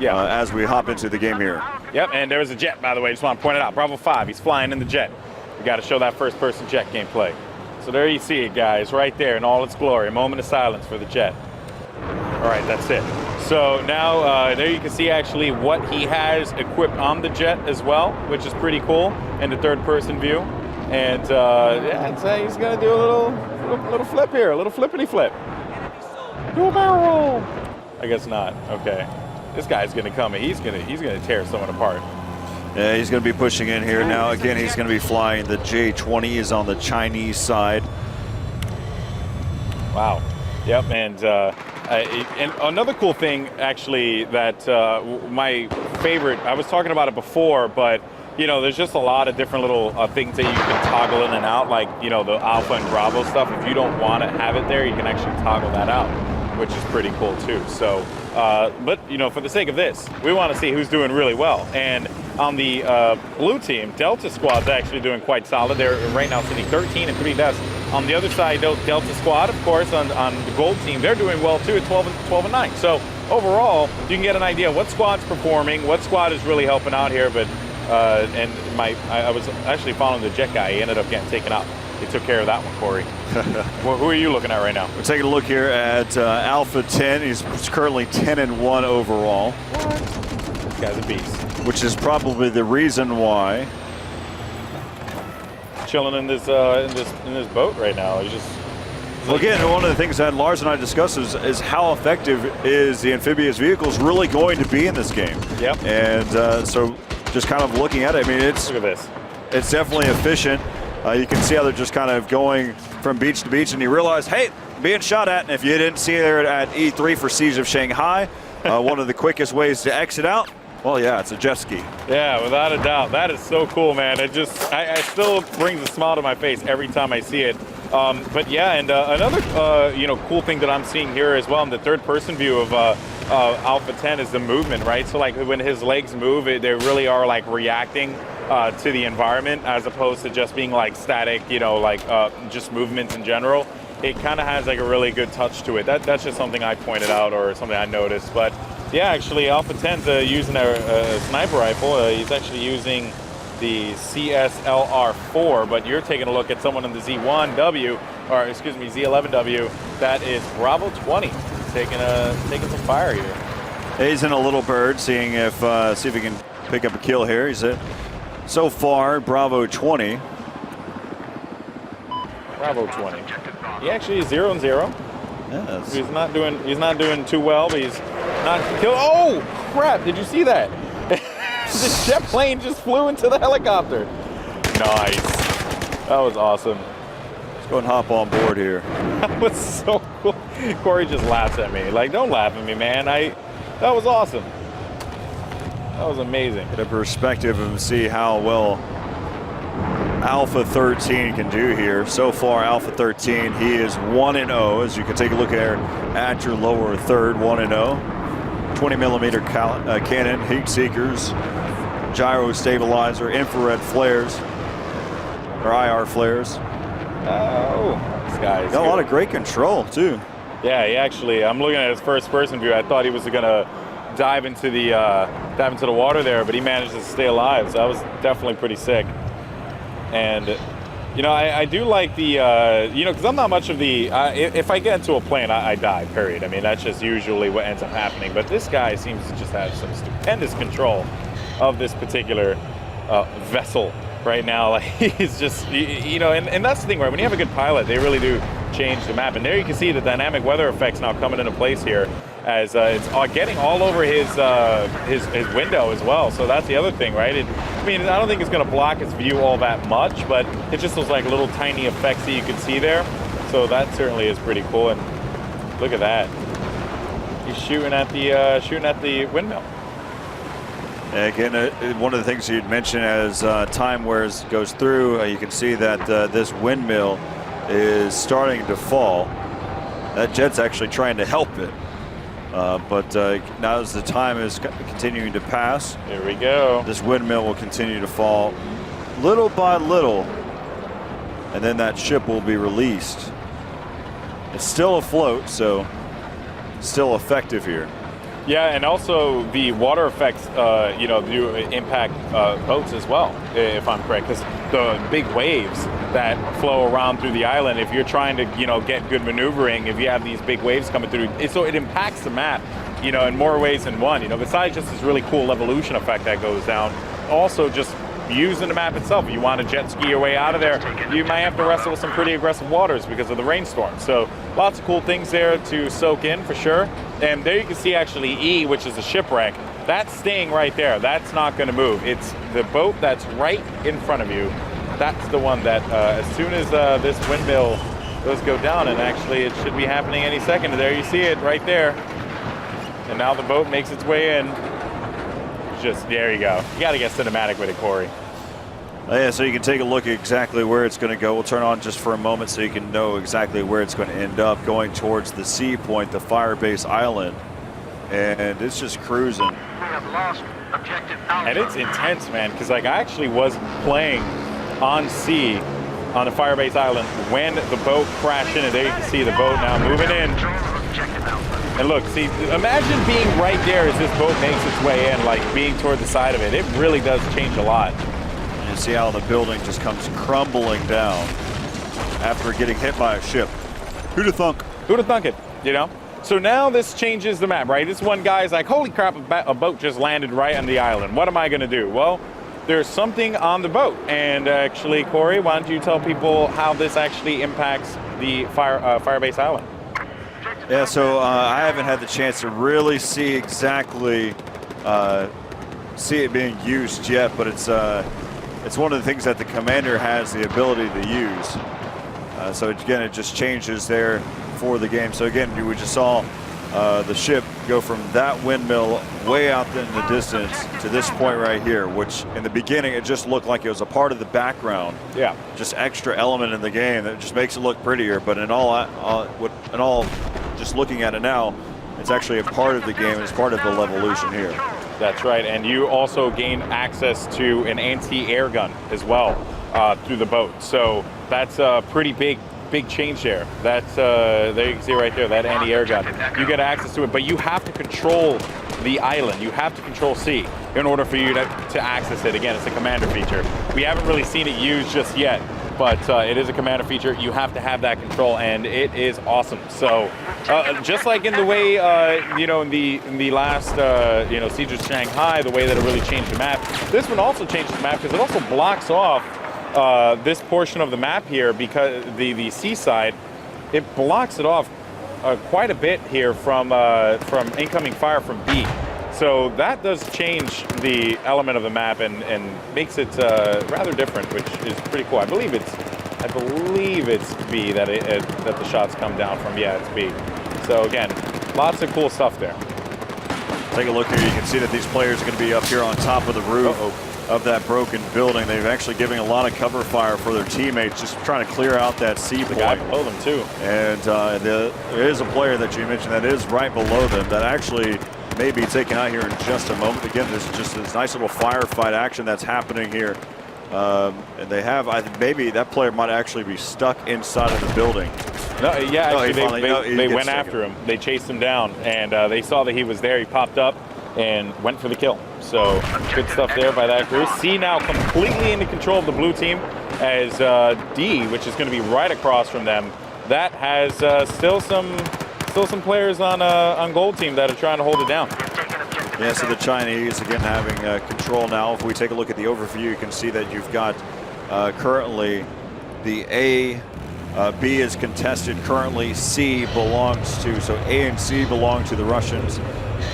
as we hop into the game here. Yep, and there's a jet, by the way. Just want to point it out. Bravo 5, he's flying in the jet. We got to show that first-person jet gameplay. So there you see it, guys, right there in all its glory. A moment of silence for the jet. All right, that's it. So now there you can see actually what he has equipped on the jet as well, which is pretty cool in the third-person view. And he's going to do a little flip here, a little flippity flip. Do a barrel roll. I guess not. Okay. This guy's going to come and he's going to tear someone apart. Yeah, he's going to be pushing in here. Now, again, he's going to be flying. The J-20 is on the Chinese side. Wow. Yep, and another cool thing, actually, that my favorite, I was talking about it before, but, you know, there's just a lot of different little things that you can toggle in and out, like, you know, the Alpha and Bravo stuff. If you don't want to have it there, you can actually toggle that out, which is pretty cool, too. So, but, you know, for the sake of this, we want to see who's doing really well. And on the blue team, Delta Squad's actually doing quite solid. They're right now sitting 13 and 3 deaths. On the other side, Delta Squad, of course, on the gold team, they're doing well too at 12 and 9. So overall, you can get an idea of what squad's performing, what squad is really helping out here. But I was actually following the jet guy. He ended up getting taken out. He took care of that one, Corey. Who are you looking at right now? We're taking a look here at Alpha 10. He's currently 10 and 1 overall. What? This guy's a beast. Which is probably the reason why. Chilling in this boat right now. He's just. Well, again, one of the things that Lars and I discussed is how effective is the amphibious vehicles really going to be in this game. Yep. And so just kind of looking at it, I mean, look at this. It's definitely efficient. You can see how they're just kind of going from beach to beach, and you realize, hey, being shot at. And if you didn't see there at E3 for Siege of Shanghai, one of the quickest ways to exit out, well, yeah, it's a jet ski. Yeah, without a doubt. That is so cool, man. It just, I still brings a smile to my face every time I see it. But yeah, and another, cool thing that I'm seeing here as well in the third-person view of Alpha 10 is the movement, right? So like when his legs move, they really are like reacting to the environment as opposed to just being like static, just movements in general. It kind of has like a really good touch to it. That's just something I pointed out or something I noticed. But yeah, actually Alpha 10's using a sniper rifle. He's actually using the CSLR-4, but you're taking a look at someone in the Z11W, that is Bravo 20, taking some fire here. He's in a little bird, seeing if see if he can pick up a kill here. He's at so far Bravo 20. Bravo 20. He actually is 0 and 0. Yes. He's not doing too well, but he's not killed. Oh crap! Did you see that? The jet plane just flew into the helicopter. Nice. That was awesome. Let's go and hop on board here. That was so cool. Corey just laughs at me. Like, don't laugh at me, man. That was awesome. That was amazing. Get a perspective and see how well Alpha 13 can do here. So far, Alpha 13, he is 1-0. As you can take a look at your lower third, 1-0. 20mm cannon, heat seekers, gyro stabilizer, infrared flares, or IR flares. Oh, this guy's got a lot of great control too. Yeah, he actually. I'm looking at his first-person view. I thought he was gonna dive into the water there, but he managed to stay alive. So that was definitely pretty sick. And I do like the, because I'm not much of the, if I get into a plane, I die, period. I mean, that's just usually what ends up happening. But this guy seems to just have some stupendous control of this particular vessel right now. Like, he's just, and that's the thing, right? When you have a good pilot, they really do change the map. And there you can see the dynamic weather effects now coming into place here as it's getting all over his window as well. So that's the other thing, right? I don't think it's going to block his view all that much, but it's just those like little tiny effects that you can see there. So that certainly is pretty cool. And look at that. He's shooting at the windmill. Again, one of the things you'd mention as time goes through, you can see that this windmill is starting to fall. That jet's actually trying to help it. But now as the time is continuing to pass, here we go. This windmill will continue to fall little by little, and then that ship will be released. It's still afloat, so still effective here. Yeah, and also the water effects, do impact boats as well, if I'm correct, because the big waves that flow around through the island, if you're trying to, get good maneuvering, if you have these big waves coming through, so it impacts the map, in more ways than one. Besides just this really cool evolution effect that goes down, also just using the map itself. If you want to jet ski your way out of there, you might have to wrestle with some pretty aggressive waters because of the rainstorm. So lots of cool things there to soak in for sure. And there you can see actually E, which is a shipwreck. That's staying right there. That's not going to move. It's the boat that's right in front of you. That's the one that as soon as this windmill does go down, and actually it should be happening any second. There you see it right there. And now the boat makes its way in. Just, there you go. You got to get cinematic with it, Corey. Yeah, so you can take a look at exactly where it's going to go. We'll turn on just for a moment so you can know exactly where it's going to end up, going towards the sea point, the Firebase Island. And it's just cruising. We have lost objective Alpha. And it's intense, man, because I actually was playing on sea on the Firebase Island when the boat crashed in, and there you can see the boat now moving in. And look, see, imagine being right there as this boat makes its way in, like being toward the side of it. It really does change a lot. And you see how the building just comes crumbling down after getting hit by a ship. Who'd have thunk? Who'd have thunk it, So now this changes the map, right? This one guy's like, holy crap, a boat just landed right on the island. What am I going to do? Well, there's something on the boat. And actually, Corey, why don't you tell people how this actually impacts the Firebase Island? Yeah, so I haven't had the chance to really see exactly see it being used yet, but it's one of the things that the commander has the ability to use. So again, it just changes there for the game. So again, we just saw the ship go from that windmill way out in the distance to this point right here, which in the beginning it just looked like it was a part of the background. Yeah. Just extra element in the game that just makes it look prettier. But in all, just looking at it now, it's actually a part of the game. It's part of the Levolution here. That's right, and you also gain access to an anti-air gun as well through the boat. So that's a pretty big change there. That's there you can see right there, that anti-air gun. You get access to it, but you have to control the island. You have to control C in order for you to access it. Again, it's a commander feature. We haven't really seen it used just yet, but it is a commander feature. You have to have that control, and it is awesome. So just like in the way, in the last, Siege of Shanghai, the way that it really changed the map, this one also changes the map because it also blocks off this portion of the map here, because the seaside, it blocks it off quite a bit here from incoming fire from B. So that does change the element of the map and makes it rather different, which is pretty cool. I believe it's B that that the shots come down from. Yeah, it's B. So again, lots of cool stuff there. Take a look here. You can see that these players are going to be up here on top of the roof of that broken building. They're actually giving a lot of cover fire for their teammates, just trying to clear out that sea point. The guy below them too. And there is a player that you mentioned that is right below them that actually may be taken out here in just a moment. Again, there's just this nice little firefight action that's happening here. And they have, maybe that player might actually be stuck inside of the building. No, yeah, actually, they went after him. They chased him down, and they saw that he was there. He popped up and went for the kill. So good stuff there by that crew. C now completely into control of the blue team, as D, which is going to be right across from them, that has still some players on gold team that are trying to hold it down. Yeah, so the Chinese again having control now. If we take a look at the overview, you can see that you've got currently the A, B is contested. Currently C belongs to, so A and C belong to the Russians,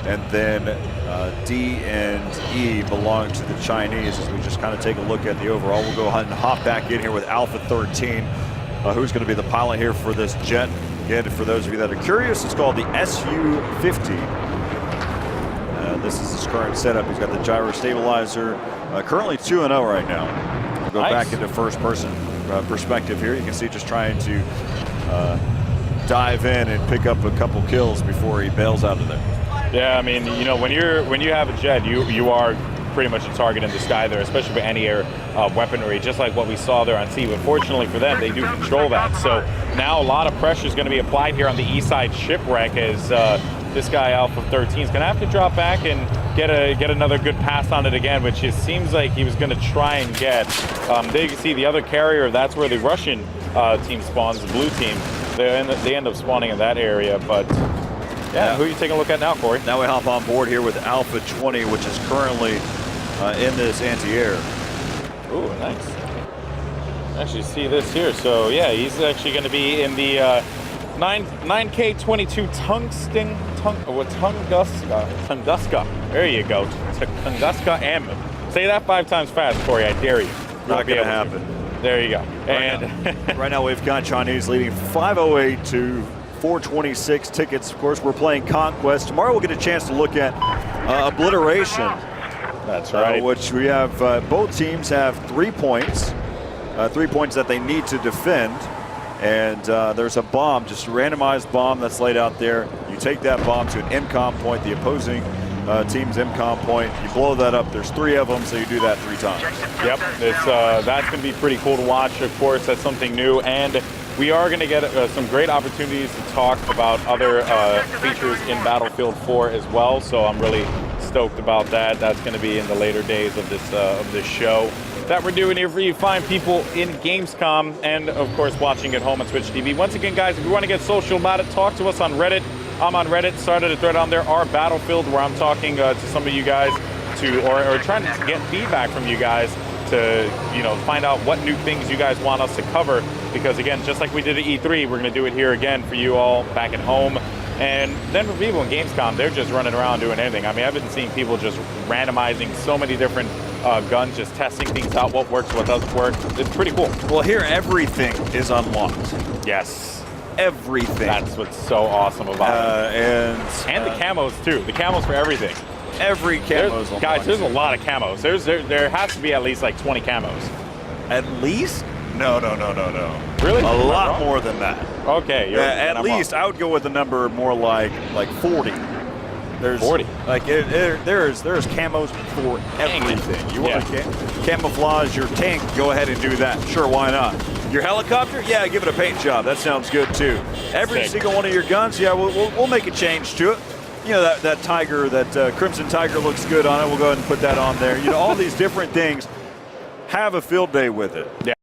and then D and E belong to the Chinese. As we just kind of take a look at the overall, we'll go ahead and hop back in here with Alpha 13, who's going to be the pilot here for this jet. Again, for those of you that are curious, it's called the SU-50. This is his current setup. He's got the gyro stabilizer. Currently 2-0 right now. We'll go back into first-person perspective here. You can see just trying to dive in and pick up a couple kills before he bails out of there. Yeah, I mean, when you have a jet, you are pretty much a target in the sky there, especially with anti-air weaponry, just like what we saw there on sea. But fortunately for them, they do control that. So now a lot of pressure is going to be applied here on the east side shipwreck as this guy Alpha 13 is going to have to drop back and get another good pass on it again, which it seems like he was going to try and get. There you can see the other carrier. That's where the Russian team spawns, the blue team. They end up spawning in that area, but yeah, who are you taking a look at now, Corey? Now we hop on board here with Alpha 20, which is currently in this anti-air. Ooh, nice. Actually see this here. So yeah, he's actually going to be in the 9K22 Tunguska. There you go. Tunguska M. Say that 5 times fast, Corey. I dare you. Not going to happen. There you go. And right now we've got Chinese leading 508 to 426 tickets. Of course, we're playing Conquest. Tomorrow we'll get a chance to look at Obliteration. That's right. Which we have, both teams have 3 points. 3 points that they need to defend. And there's a bomb, just a randomized bomb that's laid out there. You take that bomb to an MCOM point, the opposing team's MCOM point. You blow that up. There's 3 of them, so you do that 3 times. Yep, that's going to be pretty cool to watch. Of course, that's something new. And we are going to get some great opportunities to talk about other features in Battlefield 4 as well. So I'm really stoked about that. That's going to be in the later days of this show that we're doing here for you fine people in Gamescom, and of course watching at home on Twitch TV. Once again, guys, if you want to get social about it, talk to us on Reddit. I'm on Reddit, started a thread on there, our Battlefield, where I'm talking to some of you guys or trying to get feedback from you guys to, find out what new things you guys want us to cover. Because again, just like we did at E3, we're going to do it here again for you all back at home. And then for people in Gamescom, they're just running around doing anything. I mean, I've been seeing people just randomizing so many different guns, just testing things out, what works, what doesn't work. It's pretty cool. Well, here everything is unlocked. Yes. Everything. That's what's so awesome about it. And the camos too. The camos for everything. Every camo's unlocked. Guys, there's a lot of camos. There has to be at least like 20 camos. At least? No. Really? A lot more than that. Okay. At least I would go with a number more like 40. There's 40. Like there's camos for everything. You want to camouflage your tank? Go ahead and do that. Sure, why not? Your helicopter? Yeah, give it a paint job. That sounds good too. Every single one of your guns? Yeah, we'll make a change to it. That Tiger, that Crimson Tiger looks good on it. We'll go ahead and put that on there. All these different things. Have a field day with it. Yeah.